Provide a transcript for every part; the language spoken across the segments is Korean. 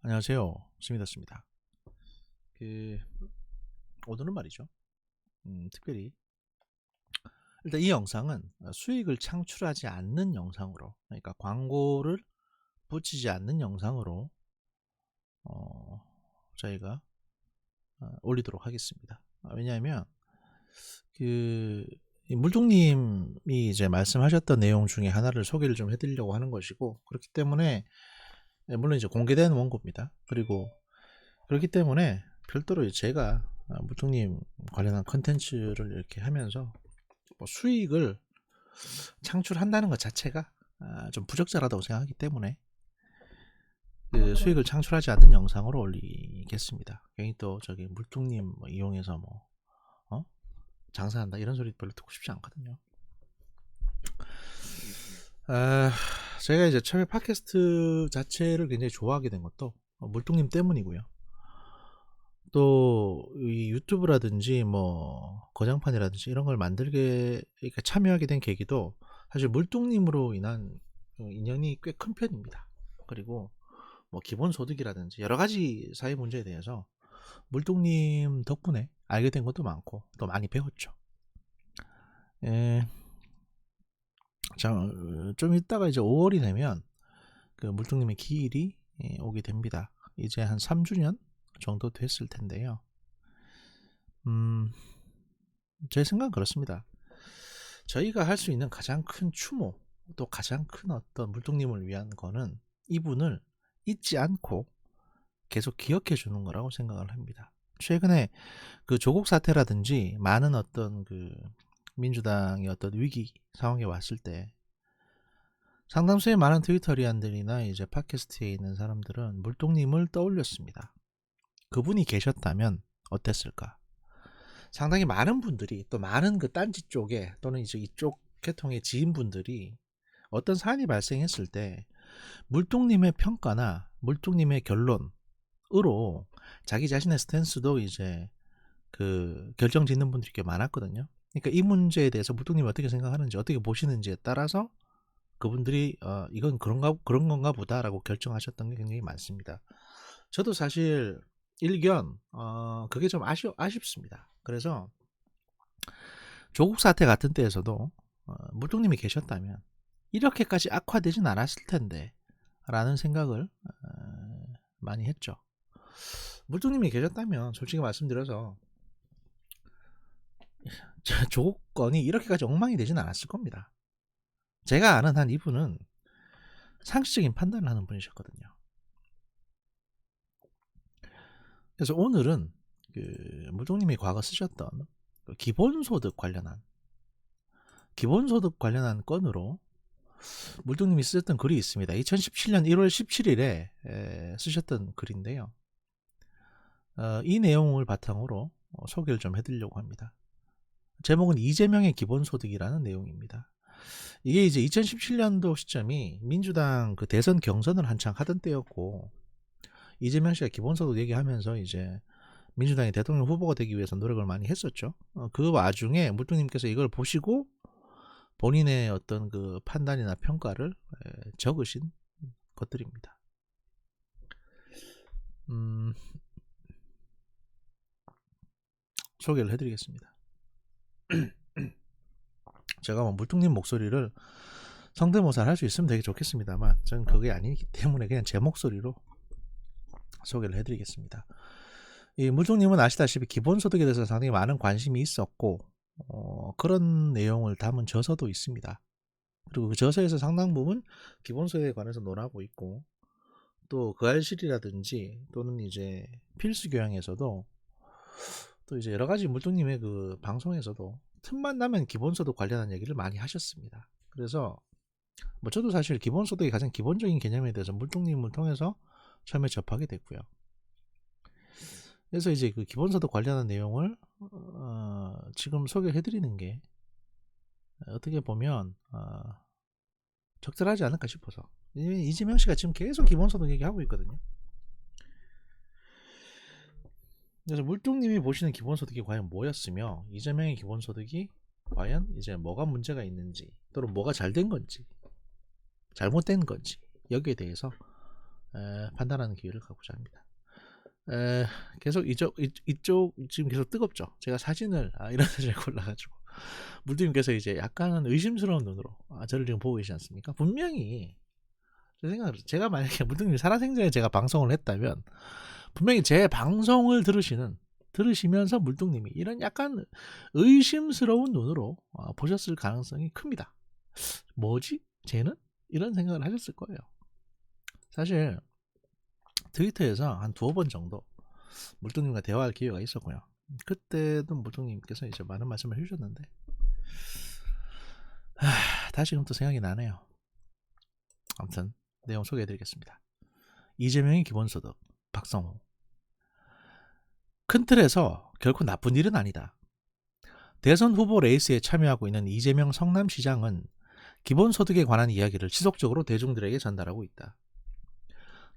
안녕하세요. 스미더스입니다. 그 오늘은 말이죠. 특별히 일단 이 영상은 수익을 창출하지 않는 영상으로, 그러니까 광고를 붙이지 않는 영상으로 어, 저희가 올리도록 하겠습니다. 왜냐하면 그 물뚱님이 이제 말씀하셨던 내용 중에 하나를 소개를 좀 해드리려고 하는 것이고, 그렇기 때문에 물론 이제 공개된 원고입니다. 그리고 그렇기 때문에 별도로 제가 물뚱님 관련한 컨텐츠를 이렇게 하면서 뭐 수익을 창출한다는 것 자체가 좀 부적절하다고 생각하기 때문에 그 수익을 창출하지 않는 영상으로 올리겠습니다. 괜히 또 저기 물뚱님 뭐 이용해서 뭐 장사한다 이런 소리 별로 듣고 싶지 않거든요. 제가 이제 처음에 팟캐스트 자체를 굉장히 좋아하게 된 것도 물뚱님 때문이고요. 또 이 유튜브라든지 뭐 거장판이라든지 이런 걸 만들게 그러니까 참여하게 된 계기도 사실 물뚱님으로 인한 인연이 꽤 큰 편입니다. 그리고 뭐 기본소득이라든지 여러 가지 사회 문제에 대해서 물뚱님 덕분에 알게 된 것도 많고 또 많이 배웠죠. 예, 자, 좀 이따가 이제 5월이 되면 그 물뚱님의 기일이 오게 됩니다. 이제 한 3주년 정도 됐을 텐데요. 제 생각은 그렇습니다. 저희가 할 수 있는 가장 큰 추모, 또 가장 큰 어떤 물뚱님을 위한 거는 이분을 잊지 않고 계속 기억해 주는 거라고 생각을 합니다. 최근에 그 조국 사태라든지 많은 어떤 그 민주당의 어떤 위기 상황에 왔을 때 상당수의 많은 트위터리안들이나 이제 팟캐스트에 있는 사람들은 물뚱님을 떠올렸습니다. 그분이 계셨다면 어땠을까? 상당히 많은 분들이 또 많은 그 딴지 쪽에 또는 이제 이쪽 계통의 지인분들이 어떤 사안이 발생했을 때 물뚱님의 평가나 물뚱님의 결론으로 자기 자신의 스탠스도 이제 그 결정 짓는 분들이 꽤 많았거든요. 그러니까 이 문제에 대해서 물뚱님이 어떻게 생각하는지 어떻게 보시는지에 따라서 그분들이 이건 그런 건가 보다라고 결정하셨던 게 굉장히 많습니다. 저도 사실 일견 그게 좀 아쉽습니다. 그래서 조국 사태 같은 때에서도 물뚱님이 계셨다면 이렇게까지 악화되진 않았을 텐데 라는 생각을 많이 했죠. 물뚱님이 계셨다면 솔직히 말씀드려서 조국 건이 이렇게까지 엉망이 되진 않았을 겁니다. 제가 아는 한 이분은 상식적인 판단을 하는 분이셨거든요. 그래서 오늘은 그 물뚱님이 과거 쓰셨던 그 기본소득 관련한 건으로 물뚱님이 쓰셨던 글이 있습니다. 2017년 1월 17일에 쓰셨던 글인데요. 이 내용을 바탕으로 소개를 좀 해드리려고 합니다. 제목은 이재명의 기본소득이라는 내용입니다. 이게 이제 2017년도 시점이 민주당 그 대선 경선을 한창 하던 때였고, 이재명 씨가 기본소득 얘기하면서 이제 민주당이 대통령 후보가 되기 위해서 노력을 많이 했었죠. 그 와중에 물뚱님께서 이걸 보시고 본인의 어떤 그 판단이나 평가를 적으신 것들입니다. 소개를 해드리겠습니다. 제가 뭐 물뚱님 목소리를 성대모사를 할 수 있으면 되게 좋겠습니다만 저는 그게 아니기 때문에 그냥 제 목소리로 소개를 해드리겠습니다. 이 물뚱님은 아시다시피 기본소득에 대해서 상당히 많은 관심이 있었고 그런 내용을 담은 저서도 있습니다. 그리고 그 저서에서 상당 부분 기본소득에 관해서 논하고 있고, 또 그 알실이라든지 또는 이제 필수교양에서도 또 이제 여러 가지 물뚱님의 그 방송에서도 틈만 나면 기본소득 관련한 얘기를 많이 하셨습니다. 그래서 뭐 저도 사실 기본소득의 가장 기본적인 개념에 대해서 물뚱님을 통해서 처음에 접하게 됐고요. 그래서 이제 그 기본소득 관련한 내용을 지금 소개해드리는 게 어떻게 보면 적절하지 않을까 싶어서. 이재명 씨가 지금 계속 기본소득 얘기하고 있거든요. 그래서 물뚱님이 보시는 기본소득이 과연 뭐였으며 이재명의 기본소득이 과연 이제 뭐가 문제가 있는지 또는 뭐가 잘 된 건지 잘못된 건지 여기에 대해서 판단하는 기회를 갖고자 합니다. 계속 이쪽 지금 계속 뜨겁죠. 제가 사진을 이런 사진을 골라가지고 물뚱님께서 이제 약간은 의심스러운 눈으로 저를 지금 보고 계시지 않습니까? 분명히 제 생각으로 제가 만약에 물뚱님 살아생전에 제가 방송을 했다면 분명히 제 방송을 들으시면서 물뚱님이 이런 약간 의심스러운 눈으로 보셨을 가능성이 큽니다. 뭐지? 쟤는? 이런 생각을 하셨을 거예요. 사실 트위터에서 한 두어 번 정도 물뚱님과 대화할 기회가 있었고요. 그때도 물뚱님께서 이제 많은 말씀을 해주셨는데 다시금 또 생각이 나네요. 아무튼 내용 소개해드리겠습니다. 이재명의 기본소득, 박성호. 큰 틀에서 결코 나쁜 일은 아니다. 대선 후보 레이스에 참여하고 있는 이재명 성남시장은 기본소득에 관한 이야기를 지속적으로 대중들에게 전달하고 있다.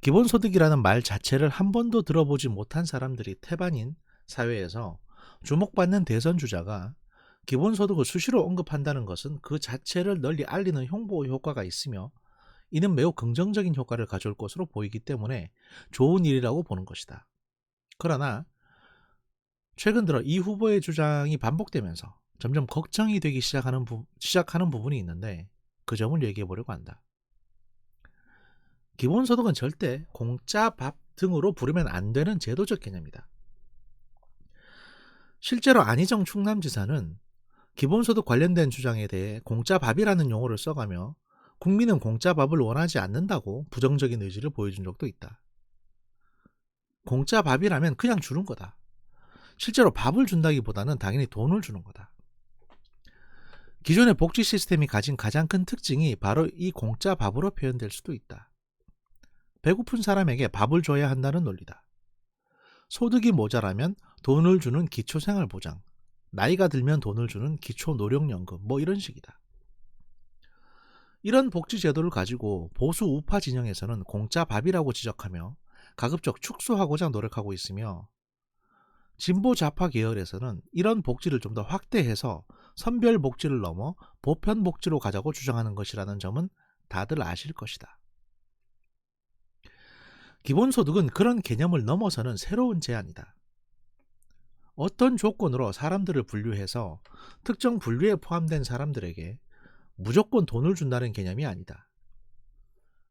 기본소득이라는 말 자체를 한 번도 들어보지 못한 사람들이 태반인 사회에서 주목받는 대선 주자가 기본소득을 수시로 언급한다는 것은 그 자체를 널리 알리는 홍보 효과가 있으며 이는 매우 긍정적인 효과를 가져올 것으로 보이기 때문에 좋은 일이라고 보는 것이다. 그러나 최근 들어 이 후보의 주장이 반복되면서 점점 걱정이 되기 시작하는 부분이 있는데 그 점을 얘기해 보려고 한다. 기본소득은 절대 공짜 밥 등으로 부르면 안 되는 제도적 개념이다. 실제로 안희정 충남지사는 기본소득 관련된 주장에 대해 공짜 밥이라는 용어를 써가며 국민은 공짜 밥을 원하지 않는다고 부정적인 의지를 보여준 적도 있다. 공짜 밥이라면 그냥 주는 거다. 실제로 밥을 준다기보다는 당연히 돈을 주는 거다. 기존의 복지 시스템이 가진 가장 큰 특징이 바로 이 공짜 밥으로 표현될 수도 있다. 배고픈 사람에게 밥을 줘야 한다는 논리다. 소득이 모자라면 돈을 주는 기초생활보장, 나이가 들면 돈을 주는 기초노령연금 이런 식이다. 이런 복지제도를 가지고 보수 우파 진영에서는 공짜 밥이라고 지적하며 가급적 축소하고자 노력하고 있으며 진보 좌파 계열에서는 이런 복지를 좀 더 확대해서 선별 복지를 넘어 보편 복지로 가자고 주장하는 것이라는 점은 다들 아실 것이다. 기본소득은 그런 개념을 넘어서는 새로운 제안이다. 어떤 조건으로 사람들을 분류해서 특정 분류에 포함된 사람들에게 무조건 돈을 준다는 개념이 아니다.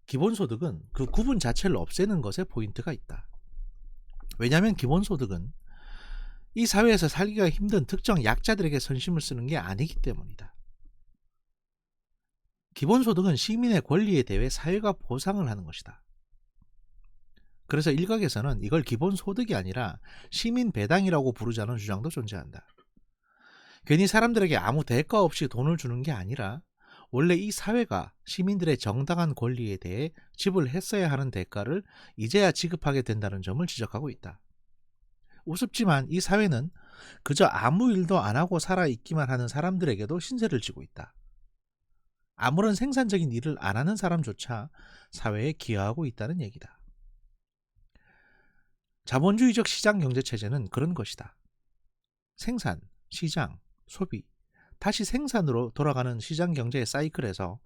기본소득은 그 구분 자체를 없애는 것에 포인트가 있다. 왜냐하면 기본소득은 이 사회에서 살기가 힘든 특정 약자들에게 선심을 쓰는 게 아니기 때문이다. 기본소득은 시민의 권리에 대해 사회가 보상을 하는 것이다. 그래서 일각에서는 이걸 기본소득이 아니라 시민배당이라고 부르자는 주장도 존재한다. 괜히 사람들에게 아무 대가 없이 돈을 주는 게 아니라 원래 이 사회가 시민들의 정당한 권리에 대해 지불했어야 하는 대가를 이제야 지급하게 된다는 점을 지적하고 있다. 우습지만 이 사회는 그저 아무 일도 안 하고 살아있기만 하는 사람들에게도 신세를 지고 있다. 아무런 생산적인 일을 안 하는 사람조차 사회에 기여하고 있다는 얘기다. 자본주의적 시장 경제 체제는 그런 것이다. 생산, 시장, 소비, 다시 생산으로 돌아가는 시장 경제의 사이클에서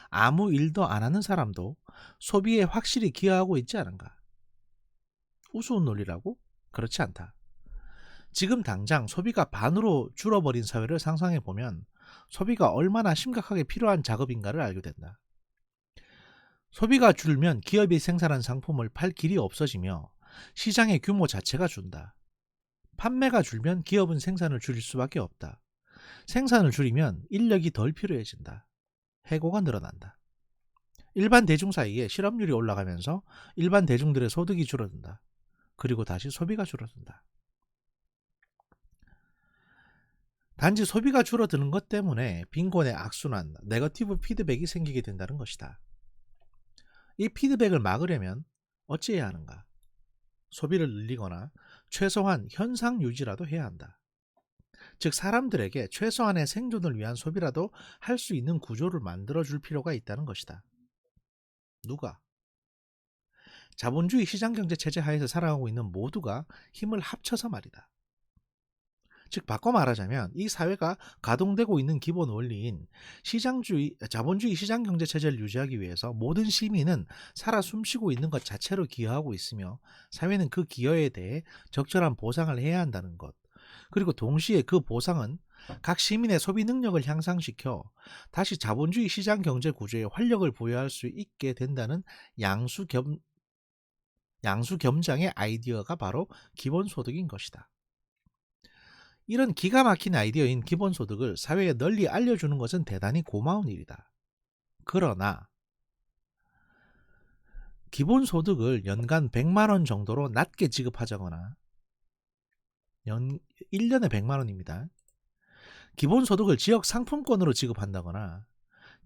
아무 일도 안 하는 사람도 소비에 확실히 기여하고 있지 않은가? 우스운 논리라고? 그렇지 않다. 지금 당장 소비가 반으로 줄어버린 사회를 상상해보면 소비가 얼마나 심각하게 필요한 작업인가를 알게 된다. 소비가 줄면 기업이 생산한 상품을 팔 길이 없어지며 시장의 규모 자체가 준다. 판매가 줄면 기업은 생산을 줄일 수밖에 없다. 생산을 줄이면 인력이 덜 필요해진다. 해고가 늘어난다. 일반 대중 사이에 실업률이 올라가면서 일반 대중들의 소득이 줄어든다. 그리고 다시 소비가 줄어든다. 단지 소비가 줄어드는 것 때문에 빈곤의 악순환, 네거티브 피드백이 생기게 된다는 것이다. 이 피드백을 막으려면 어찌해야 하는가? 소비를 늘리거나 최소한 현상 유지라도 해야 한다. 즉 사람들에게 최소한의 생존을 위한 소비라도 할 수 있는 구조를 만들어줄 필요가 있다는 것이다. 누가? 자본주의 시장경제 체제 하에서 살아가고 있는 모두가 힘을 합쳐서 말이다. 즉 바꿔 말하자면 이 사회가 가동되고 있는 기본 원리인 자본주의 시장 경제 체제를 유지하기 위해서 모든 시민은 살아 숨쉬고 있는 것 자체로 기여하고 있으며 사회는 그 기여에 대해 적절한 보상을 해야 한다는 것. 그리고 동시에 그 보상은 각 시민의 소비 능력을 향상시켜 다시 자본주의 시장 경제 구조에 활력을 부여할 수 있게 된다는 양수겸장의 아이디어가 바로 기본소득인 것이다. 이런 기가 막힌 아이디어인 기본소득을 사회에 널리 알려주는 것은 대단히 고마운 일이다. 그러나 기본소득을 연간 100만 원 정도로 낮게 지급하자거나 1년에 100만 원입니다. 기본소득을 지역 상품권으로 지급한다거나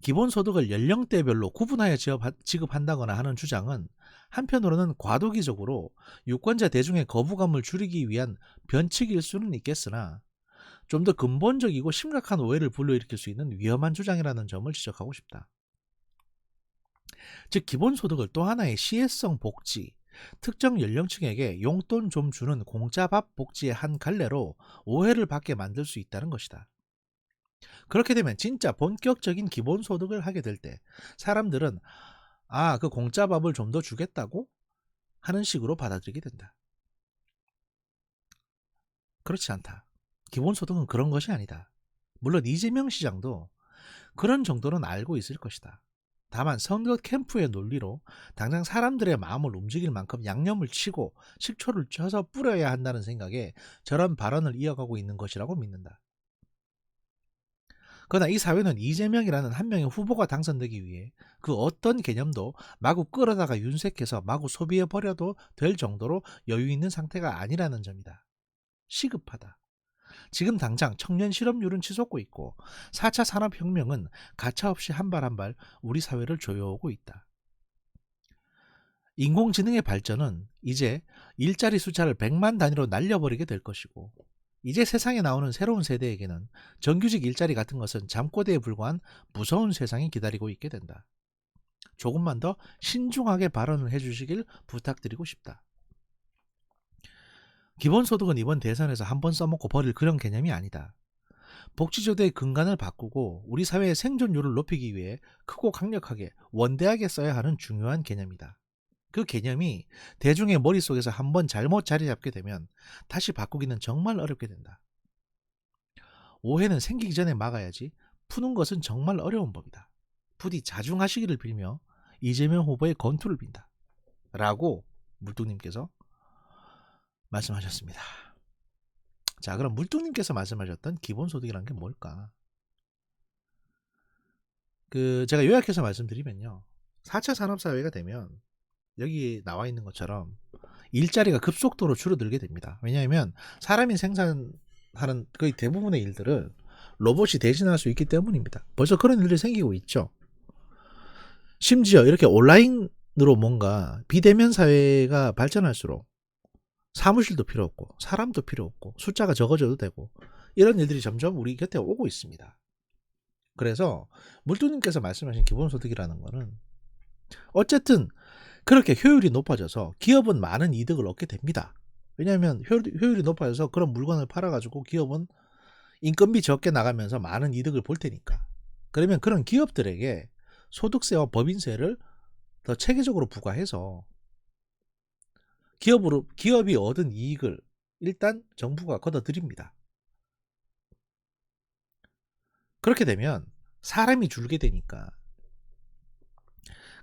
기본소득을 연령대별로 구분하여 지급한다거나 하는 주장은 한편으로는 과도기적으로 유권자 대중의 거부감을 줄이기 위한 변칙일 수는 있겠으나 좀 더 근본적이고 심각한 오해를 불러일으킬 수 있는 위험한 주장이라는 점을 지적하고 싶다. 즉 기본소득을 또 하나의 시혜성 복지, 특정 연령층에게 용돈 좀 주는 공짜 밥 복지의 한 갈래로 오해를 받게 만들 수 있다는 것이다. 그렇게 되면 진짜 본격적인 기본소득을 하게 될 때 사람들은 그 공짜 밥을 좀 더 주겠다고 하는 식으로 받아들이게 된다. 그렇지 않다. 기본소득은 그런 것이 아니다. 물론 이재명 시장도 그런 정도는 알고 있을 것이다. 다만 선거 캠프의 논리로 당장 사람들의 마음을 움직일 만큼 양념을 치고 식초를 쳐서 뿌려야 한다는 생각에 저런 발언을 이어가고 있는 것이라고 믿는다. 그러나 이 사회는 이재명이라는 한 명의 후보가 당선되기 위해 그 어떤 개념도 마구 끌어다가 윤색해서 마구 소비해버려도 될 정도로 여유 있는 상태가 아니라는 점이다. 시급하다. 지금 당장 청년 실업률은 치솟고 있고 4차 산업혁명은 가차없이 한 발 한 발 우리 사회를 조여오고 있다. 인공지능의 발전은 이제 일자리 숫자를 100만 단위로 날려버리게 될 것이고 이제 세상에 나오는 새로운 세대에게는 정규직 일자리 같은 것은 잠꼬대에 불과한 무서운 세상이 기다리고 있게 된다. 조금만 더 신중하게 발언을 해주시길 부탁드리고 싶다. 기본소득은 이번 대선에서 한번 써먹고 버릴 그런 개념이 아니다. 복지제도의 근간을 바꾸고 우리 사회의 생존율을 높이기 위해 크고 강력하게 원대하게 써야 하는 중요한 개념이다. 그 개념이 대중의 머릿속에서 한번 잘못 자리 잡게 되면 다시 바꾸기는 정말 어렵게 된다. 오해는 생기기 전에 막아야지 푸는 것은 정말 어려운 법이다. 부디 자중하시기를 빌며 이재명 후보의 건투를 빈다. 라고 물뚱님께서 말씀하셨습니다. 자, 그럼 물뚱님께서 말씀하셨던 기본소득이라는 게 뭘까? 제가 요약해서 말씀드리면요. 4차 산업사회가 되면 여기 나와 있는 것처럼 일자리가 급속도로 줄어들게 됩니다. 왜냐하면 사람이 생산하는 거의 대부분의 일들을 로봇이 대신할 수 있기 때문입니다. 벌써 그런 일들이 생기고 있죠. 심지어 이렇게 온라인으로 뭔가 비대면 사회가 발전할수록 사무실도 필요 없고 사람도 필요 없고 숫자가 적어져도 되고 이런 일들이 점점 우리 곁에 오고 있습니다. 그래서 물뚱님께서 말씀하신 기본소득이라는 거는 어쨌든 그렇게 효율이 높아져서 기업은 많은 이득을 얻게 됩니다. 왜냐하면 효율이 높아져서 그런 물건을 팔아가지고 기업은 인건비 적게 나가면서 많은 이득을 볼 테니까. 그러면 그런 기업들에게 소득세와 법인세를 더 체계적으로 부과해서 기업이 얻은 이익을 일단 정부가 걷어들입니다. 그렇게 되면 사람이 줄게 되니까.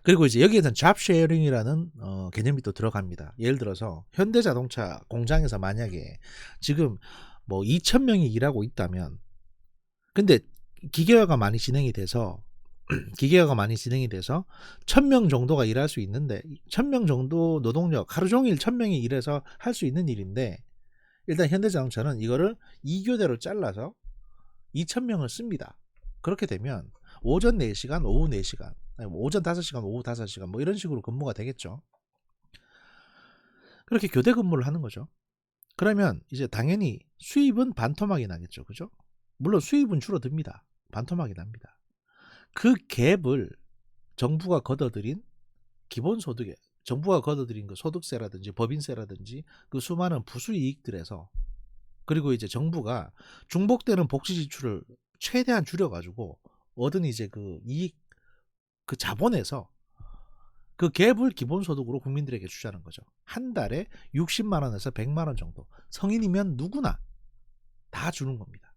그리고 이제 여기에는 잡쉐어링이라는 개념이 또 들어갑니다. 예를 들어서 현대자동차 공장에서 만약에 지금 뭐 2,000명이 일하고 있다면, 근데 기계화가 많이 진행이 돼서 1,000명 정도가 일할 수 있는데 1,000명 정도 노동력 하루 종일 1,000명이 일해서 할 수 있는 일인데 일단 현대자동차는 이거를 2교대로 잘라서 2,000명을 씁니다. 그렇게 되면 오전 4시간, 오후 4시간, 오전 5시간, 오후 5시간 뭐 이런 식으로 근무가 되겠죠. 그렇게 교대 근무를 하는 거죠. 그러면 이제 당연히 수입은 반토막이 나겠죠. 그죠? 물론 수입은 줄어듭니다. 반토막이 납니다. 그 갭을 정부가 걷어들인 기본소득에 정부가 걷어들인 그 소득세라든지 법인세라든지 그 수많은 부수이익들에서 그리고 이제 정부가 중복되는 복지 지출을 최대한 줄여가지고 얻은 이제 그 이익, 그 자본에서 그 갭을 기본소득으로 국민들에게 주자는 거죠. 한 달에 60만 원에서 100만 원 정도. 성인이면 누구나 다 주는 겁니다.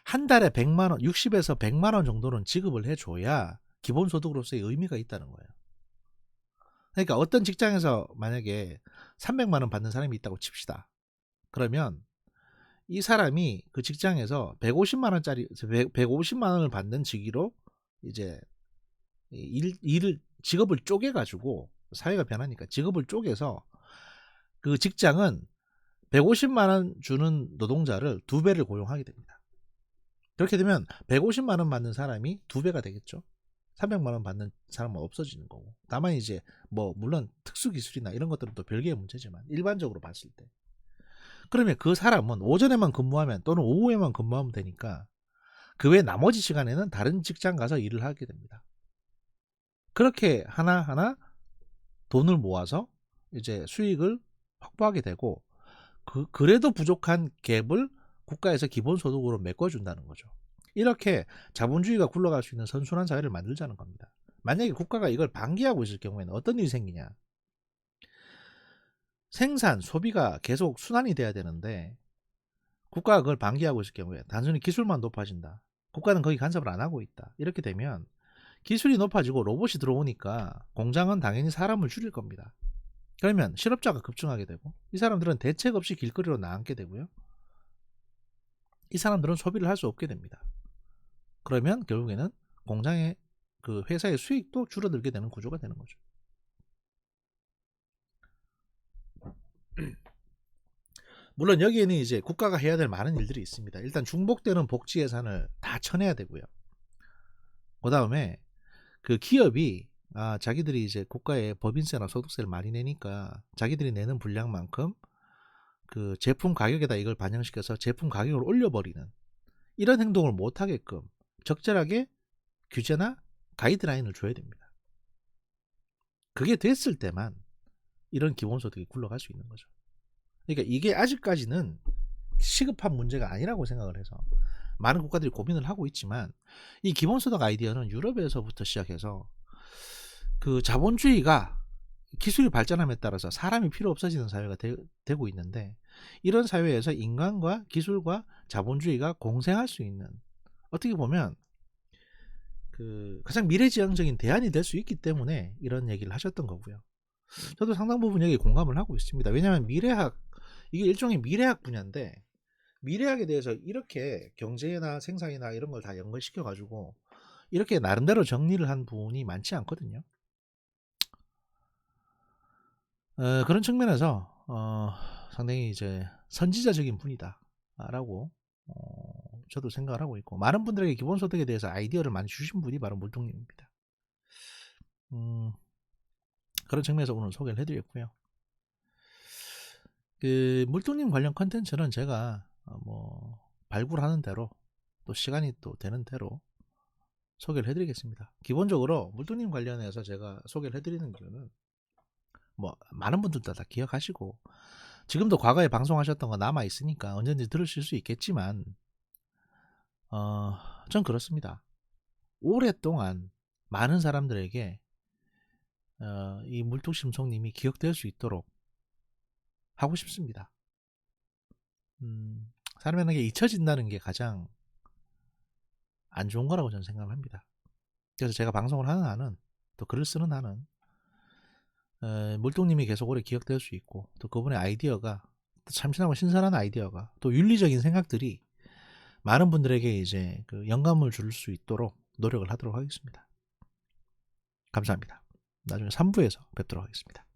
한 달에 100만 원, 60에서 100만 원 정도는 지급을 해줘야 기본소득으로서의 의미가 있다는 거예요. 그러니까 어떤 직장에서 만약에 300만 원 받는 사람이 있다고 칩시다. 그러면 이 사람이 그 직장에서 150만 원짜리 150만 원을 받는 직위로 이제 일을 직업을 쪼개 가지고, 사회가 변하니까 직업을 쪼개서 그 직장은 150만 원 주는 노동자를 2배를 고용하게 됩니다. 그렇게 되면 150만 원 받는 사람이 2배가 되겠죠. 300만 원 받는 사람은 없어지는 거고. 다만 이제 뭐 물론 특수 기술이나 이런 것들은 또 별개의 문제지만 일반적으로 봤을 때, 그러면 그 사람은 오전에만 근무하면 또는 오후에만 근무하면 되니까 그 외 나머지 시간에는 다른 직장 가서 일을 하게 됩니다. 그렇게 하나하나 돈을 모아서 이제 수익을 확보하게 되고, 그래도 부족한 갭을 국가에서 기본소득으로 메꿔준다는 거죠. 이렇게 자본주의가 굴러갈 수 있는 선순환 사회를 만들자는 겁니다. 만약에 국가가 이걸 방기하고 있을 경우에는 어떤 일이 생기냐. 생산, 소비가 계속 순환이 돼야 되는데 국가가 그걸 방기하고 있을 경우에 단순히 기술만 높아진다. 국가는 거기 간섭을 안 하고 있다. 이렇게 되면 기술이 높아지고 로봇이 들어오니까 공장은 당연히 사람을 줄일 겁니다. 그러면 실업자가 급증하게 되고 이 사람들은 대책 없이 길거리로 나앉게 되고요. 이 사람들은 소비를 할 수 없게 됩니다. 그러면 결국에는 공장의 그 회사의 수익도 줄어들게 되는 구조가 되는 거죠. 물론 여기에는 이제 국가가 해야 될 많은 일들이 있습니다. 일단 중복되는 복지 예산을 다 쳐내야 되고요. 그 다음에 그 기업이 자기들이 이제 국가에 법인세나 소득세를 많이 내니까 자기들이 내는 분량만큼 그 제품 가격에다 이걸 반영시켜서 제품 가격을 올려버리는 이런 행동을 못하게끔 적절하게 규제나 가이드라인을 줘야 됩니다. 그게 됐을 때만 이런 기본소득이 굴러갈 수 있는 거죠. 그러니까 이게 아직까지는 시급한 문제가 아니라고 생각을 해서 많은 국가들이 고민을 하고 있지만, 이 기본소득 아이디어는 유럽에서부터 시작해서 그 자본주의가 기술이 발전함에 따라서 사람이 필요 없어지는 사회가 되고 있는데, 이런 사회에서 인간과 기술과 자본주의가 공생할 수 있는, 어떻게 보면 그 가장 미래지향적인 대안이 될 수 있기 때문에 이런 얘기를 하셨던 거고요. 저도 상당 부분 여기 공감을 하고 있습니다. 왜냐하면 미래학, 이게 일종의 미래학 분야인데 미래학에 대해서 이렇게 경제나 생산이나 이런 걸 다 연결시켜 가지고 이렇게 나름대로 정리를 한 분이 많지 않거든요. 그런 측면에서 상당히 이제 선지자적인 분이다라고 저도 생각을 하고 있고, 많은 분들에게 기본소득에 대해서 아이디어를 많이 주신 분이 바로 물동님입니다. 그런 측면에서 오늘 소개를 해드렸고요. 그 물동님 관련 컨텐츠는 제가 뭐 발굴하는 대로 또 시간이 또 되는 대로 소개를 해드리겠습니다. 기본적으로 물동님 관련해서 제가 소개를 해드리는 이유는 뭐 많은 분들도 다 기억하시고 지금도 과거에 방송하셨던 거 남아 있으니까 언제든지 들으실 수 있겠지만, 전 그렇습니다. 오랫동안 많은 사람들에게 이 물뚝심송님이 기억될 수 있도록 하고 싶습니다. 사람에게 잊혀진다는 게 가장 안 좋은 거라고 저는 생각을 합니다. 그래서 제가 방송을 하는 한은, 또 글을 쓰는 한은 물뚱님이 계속 오래 기억될 수 있고, 또 그분의 아이디어가, 또 참신하고 신선한 아이디어가, 또 윤리적인 생각들이 많은 분들에게 이제 그 영감을 줄 수 있도록 노력을 하도록 하겠습니다. 감사합니다. 나중에 3부에서 뵙도록 하겠습니다.